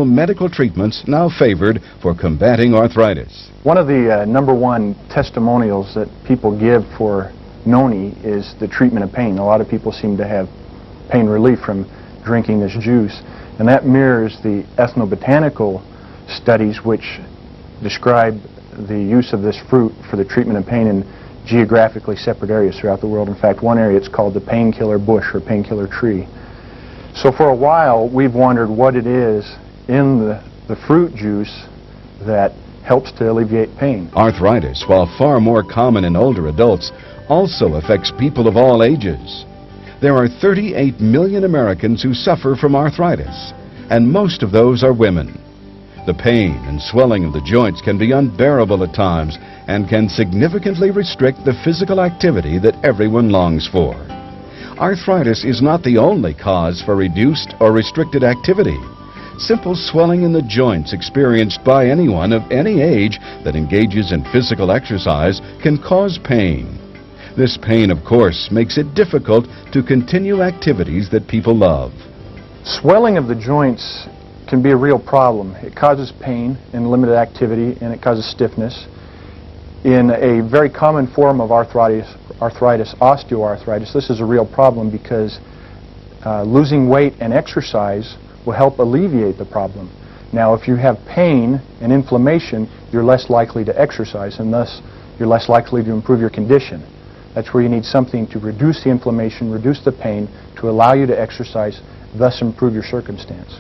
medical treatments now favored for combating arthritis. One of the number one testimonials that people give for Noni is the treatment of pain. A lot of people seem to have pain relief from drinking this juice, and that mirrors the ethnobotanical studies which describe the use of this fruit for the treatment of pain in geographically separate areas throughout the world. In fact, one area it's called the painkiller bush or painkiller tree. So for a while we've wondered what it is in the fruit juice that helps to alleviate pain. Arthritis, while far more common in older adults, also affects people of all ages. There are 38 million Americans who suffer from arthritis, and most of those are women. The pain and swelling of the joints can be unbearable at times and can significantly restrict the physical activity that everyone longs for. Arthritis is not the only cause for reduced or restricted activity. Simple swelling in the joints experienced by anyone of any age that engages in physical exercise can cause pain. This pain, of course, makes it difficult to continue activities that people love. Swelling of the joints can be a real problem. It causes pain and limited activity, and it causes stiffness. In a very common form of arthritis, osteoarthritis, this is a real problem because losing weight and exercise will help alleviate the problem. Now, if you have pain and inflammation, you're less likely to exercise, and thus you're less likely to improve your condition. That's where you need something to reduce the inflammation, reduce the pain, to allow you to exercise, thus improve your circumstance.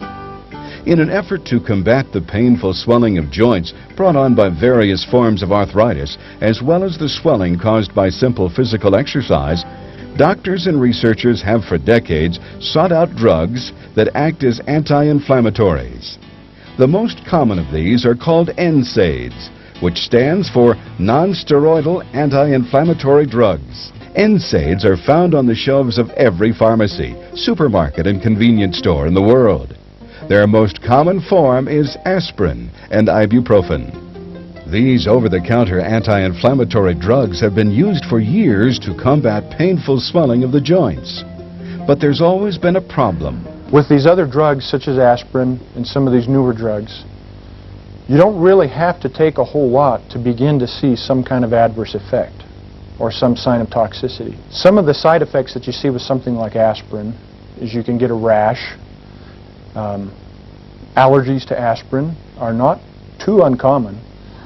In an effort to combat the painful swelling of joints brought on by various forms of arthritis, as well as the swelling caused by simple physical exercise, doctors and researchers have for decades sought out drugs that act as anti-inflammatories. The most common of these are called NSAIDs, which stands for non-steroidal anti-inflammatory drugs. NSAIDs are found on the shelves of every pharmacy, supermarket, and convenience store in the world. Their most common form is aspirin and ibuprofen. These over-the-counter anti-inflammatory drugs have been used for years to combat painful swelling of the joints. But there's always been a problem. With these other drugs, such as aspirin and some of these newer drugs, you don't really have to take a whole lot to begin to see some kind of adverse effect or some sign of toxicity. Some of the side effects that you see with something like aspirin is you can get a rash. Allergies to aspirin are not too uncommon.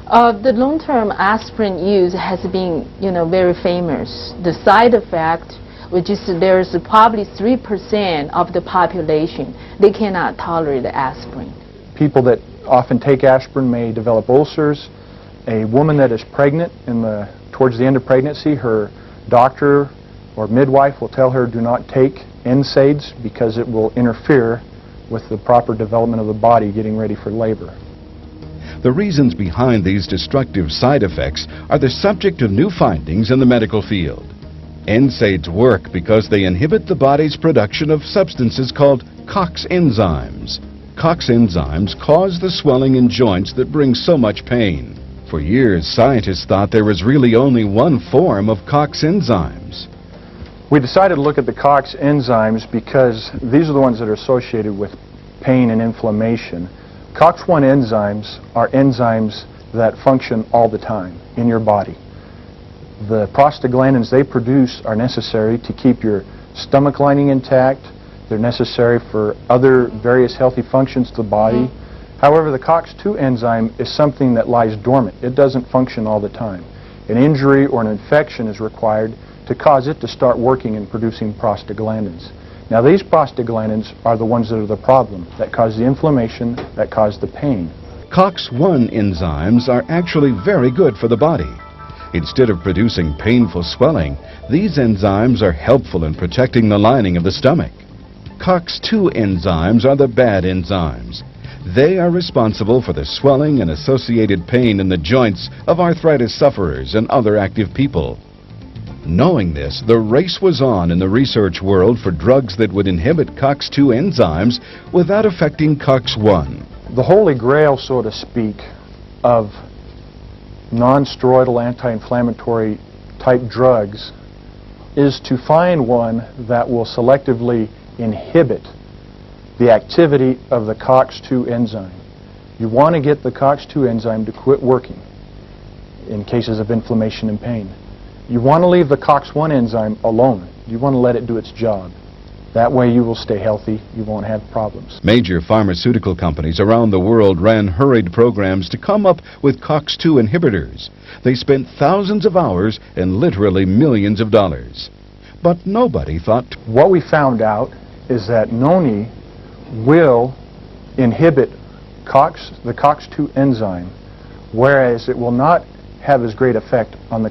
The long-term aspirin use has been, very famous. The side effect, which is there's probably 3% of the population, they cannot tolerate aspirin. People that often take aspirin may develop ulcers. A woman that is pregnant towards the end of pregnancy, her doctor or midwife will tell her do not take NSAIDs because it will interfere with the proper development of the body getting ready for labor. The reasons behind these destructive side effects are the subject of new findings in the medical field. NSAIDs work because they inhibit the body's production of substances called COX enzymes. COX enzymes cause the swelling in joints that bring so much pain. For years, scientists thought there was really only one form of COX enzymes. We decided to look at the COX enzymes because these are the ones that are associated with pain and inflammation. COX-1 enzymes are enzymes that function all the time in your body. The prostaglandins they produce are necessary to keep your stomach lining intact. They're necessary for other various healthy functions to the body. However, the COX-2 enzyme is something that lies dormant. It doesn't function all the time. An injury or an infection is required to cause it to start working and producing prostaglandins. Now, these prostaglandins are the ones that are the problem, that cause the inflammation, that cause the pain. COX-1 enzymes are actually very good for the body. Instead of producing painful swelling, these enzymes are helpful in protecting the lining of the stomach. COX-2 enzymes are the bad enzymes. They are responsible for the swelling and associated pain in the joints of arthritis sufferers and other active people. Knowing this, the race was on in the research world for drugs that would inhibit COX-2 enzymes without affecting COX-1. The holy grail, so to speak, of non-steroidal anti-inflammatory type drugs is to find one that will selectively inhibit the activity of the COX-2 enzyme. You want to get the COX-2 enzyme to quit working in cases of inflammation and pain. You want to leave the COX-1 enzyme alone. You want to let it do its job. That way you will stay healthy, you won't have problems. Major pharmaceutical companies around the world ran hurried programs to come up with COX-2 inhibitors. They spent thousands of hours and literally millions of dollars. But nobody thought... What we found out is that Noni will inhibit the COX-2 enzyme, whereas it will not have as great effect on the